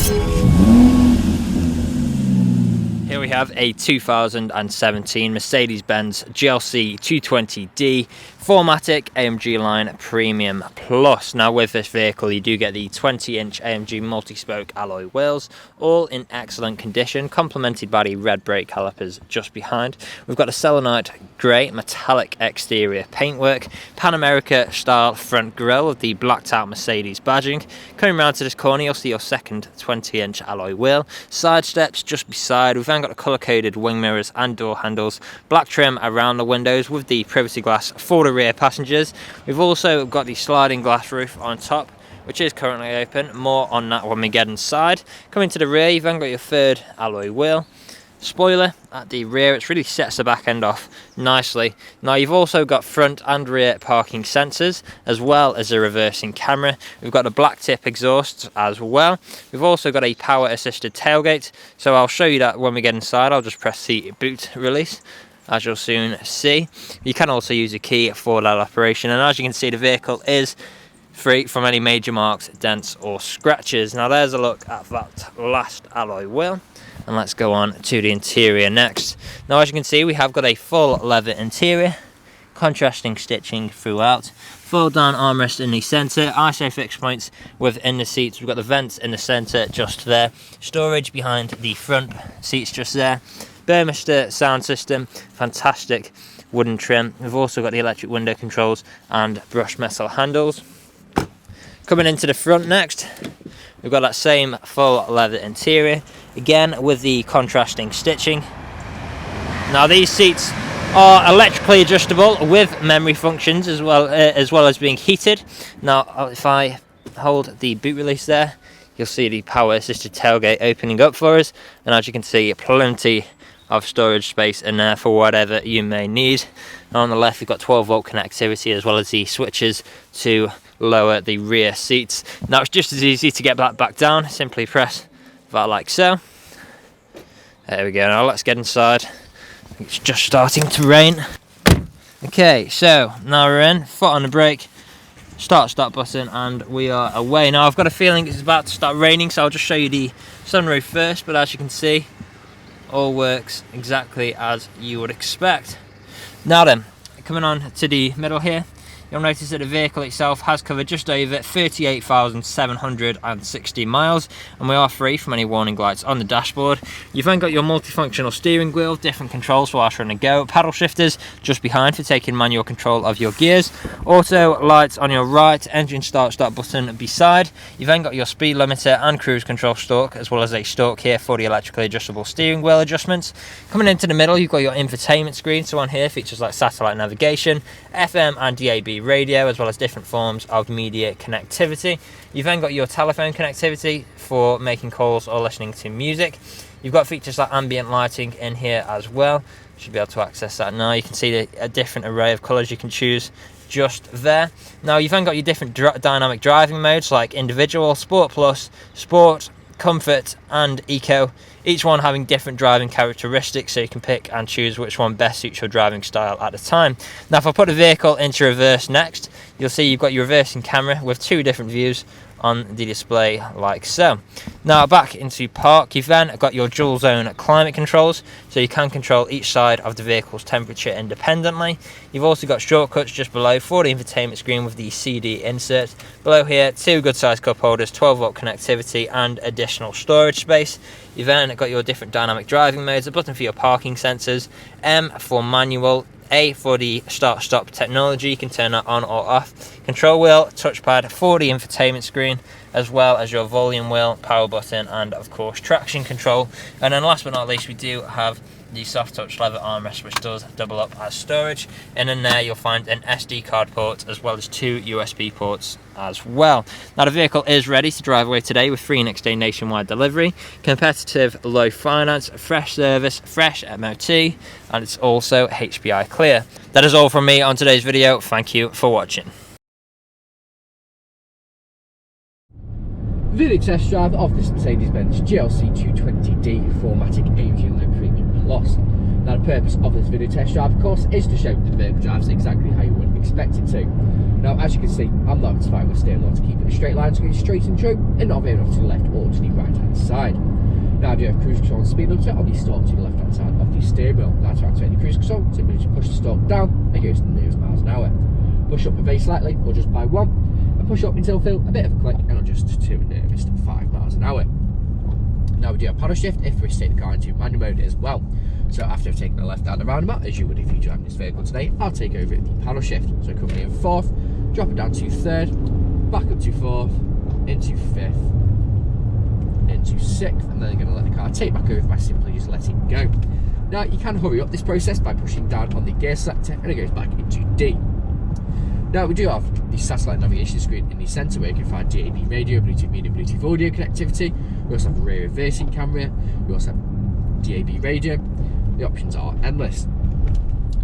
Here we have a 2017 Mercedes-Benz GLC 220D 4MATIC AMG line Premium Plus. Now with this vehicle you do get the 20-inch AMG multi-spoke alloy wheels, all in excellent condition, complemented by the red brake calipers just behind. We've got a selenite grey metallic exterior paintwork, Pan America style front grille with the blacked out Mercedes badging. Coming round to this corner you'll see your second 20-inch alloy wheel, side steps just beside. We've then got the colour-coded wing mirrors and door handles, black trim around the windows with the privacy glass for the rear passengers. We've also got the sliding glass roof on top, which is currently open. More on that when we get inside. Coming to the rear, you've then got your third alloy wheel. Spoiler at the rear, it really sets the back end off nicely. Now you've also got front and rear parking sensors, as well as a reversing camera. We've got a black tip exhaust as well. We've also got a power assisted tailgate, so I'll show you that when we get inside. I'll just press the boot release, as you'll soon see. You can also use a key for that operation, and as you can see the vehicle is free from any major marks, dents or scratches. Now there's a look at that last alloy wheel, and let's go on to the interior next. Now as you can see we have got a full leather interior, contrasting stitching throughout, fold down armrest in the centre, ISO fixed points within the seats. We've got the vents in the centre just there, storage behind the front seats just there, Burmester sound system, fantastic wooden trim. We've also got the electric window controls and brushed metal handles. Coming into the front next, we've got that same full leather interior, again with the contrasting stitching. Now these seats are electrically adjustable with memory functions as well as being heated. Now if I hold the boot release there, you'll see the power assisted tailgate opening up for us, and as you can see plenty of storage space in there for whatever you may need. And on the left we've got 12-volt connectivity as well as the switches to lower the rear seats. Now it's just as easy to get that back down, simply press that like so. There we go. Now let's get inside. It's just starting to rain. Okay, so now we're in, foot on the brake, start button, and we are away. Now I've got a feeling it's about to start raining, so I'll just show you the sunroof first, but as you can see all works exactly as you would expect. Now then, coming on to the middle here, you'll notice that the vehicle itself has covered just over 38,760 miles, and we are free from any warning lights on the dashboard. You've then got your multifunctional steering wheel, different controls for whilst you're on the go, paddle shifters just behind for taking manual control of your gears, auto lights on your right, engine start button beside. You've then got your speed limiter and cruise control stalk, as well as a stalk here for the electrically adjustable steering wheel adjustments. Coming into the middle, you've got your infotainment screen, so on here features like satellite navigation, FM and DAB radio, as well as different forms of media connectivity. You've then got your telephone connectivity for making calls or listening to music. You've got features like ambient lighting in here as well. You should be able to access that now. You can see a different array of colours you can choose just there. Now you've then got your different dynamic driving modes like individual, sport plus, sport, comfort and eco, each one having different driving characteristics, so you can pick and choose which one best suits your driving style at the time. Now if I put the vehicle into reverse next, you'll see you've got your reversing camera with two different views on the display like so. Now back into park, you've then got your dual zone climate controls, so you can control each side of the vehicle's temperature independently. You've also got shortcuts just below for the infotainment screen with the CD insert. Below here, two good sized cup holders, 12-volt connectivity and additional storage space. You've then got your different dynamic driving modes, a button for your parking sensors, M for manual, A for the start-stop technology, you can turn that on or off, control wheel, touchpad for the infotainment screen, as well as your volume wheel, power button, and of course traction control. And then last but not least, we do have the soft touch leather armrest, which does double up as storage, and in there you'll find an SD card port as well as two USB ports as well. Now the vehicle is ready to drive away today with free next day nationwide delivery, competitive low finance, fresh service, fresh MOT, and it's also HPI clear. That is all from me on today's video. Thank you for watching. Video test drive of this Mercedes-Benz GLC 220D 4MATIC AMG Line Premium Plus. Now the purpose of this video test drive of course is to show that the vehicle drives exactly how you would expect it to. Now, as you can see, I'm not satisfied with steering wheel to keep it a straight line, so going straight and true, and not veering off to the left or to the right hand side. Now, I do have cruise control and speed limiter on the stalk to the left hand side of the steering wheel. Now, to activate the cruise control, simply just push the stalk down and go to the nearest miles an hour. Push up very slightly, or just by 1, and push up until I feel a bit of a click, and I'll just to the nearest 5 miles an hour. Now, we do have paddle shift if we take the car into manual mode as well. So after I've taken the left out of the roundabout, as you would if you're driving this vehicle today, I'll take over the paddle shift. So currently in 4th, drop it down to 3rd, back up to 4th, into 5th, into 6th, and then I'm going to let the car take back over by simply just letting go. Now, you can hurry up this process by pushing down on the gear selector, and it goes back into D. Now, we do have the satellite navigation screen in the centre where you can find DAB radio, Bluetooth media, Bluetooth audio connectivity. We also have a rear reversing camera. We also have DAB radio. The options are endless.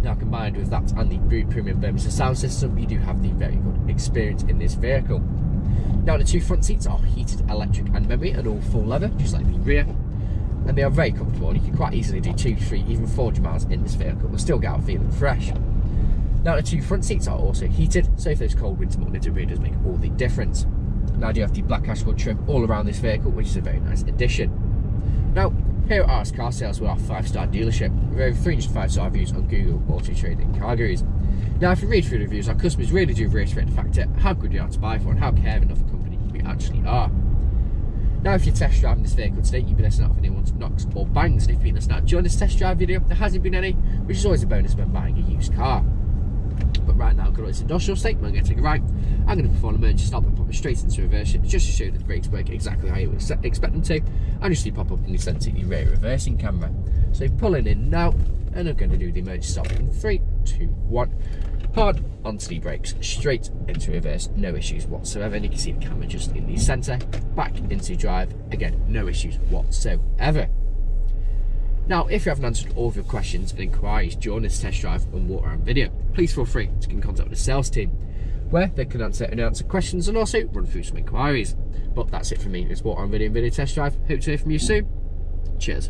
Now, combined with that and the Boot Premium Burmester sound system, you do have the very good experience in this vehicle. Now, the 2 front seats are heated, electric and memory, and all full leather, just like the rear. And they are very comfortable, and you can quite easily do 2, 3, even 400 miles in this vehicle and still get out feeling fresh. Now, the 2 front seats are also heated, so if those cold winter mornings, it really does make all the difference. Now, I do have the black ashgold trim all around this vehicle, which is a very nice addition. Now, here at RS Car Sales, we're our 5-star dealership with over 300 5-star reviews on Google, Autotrader and CarGurus. Now, if you read through the reviews, our customers really do reiterate the fact that how good you are to buy for and how caring of a company we actually are. Now, if you're test driving this vehicle today, you'll be listening out for anyone's knocks or bangs, and if you've been listening out during this test drive video, there hasn't been any, which is always a bonus when buying a used car. But right now, I've got this industrial state, I'm going to take a right, I'm going to perform an emergency stop and pop it straight into reversion, just to show that the brakes work exactly how you would expect them to, and just pop up in the centre the rear reversing camera. So pulling in now, and I'm going to do the emergency stop in 3, 2, 1, hard onto the brakes, straight into reverse, no issues whatsoever, and you can see the camera just in the centre, back into drive, again, no issues whatsoever. Now, if you haven't answered all of your questions and inquiries during this test drive and walk around video, please feel free to get in contact with the sales team, where they can answer questions and also run through some inquiries. But that's it for me. It's walk around video and video test drive. Hope to hear from you soon. Cheers.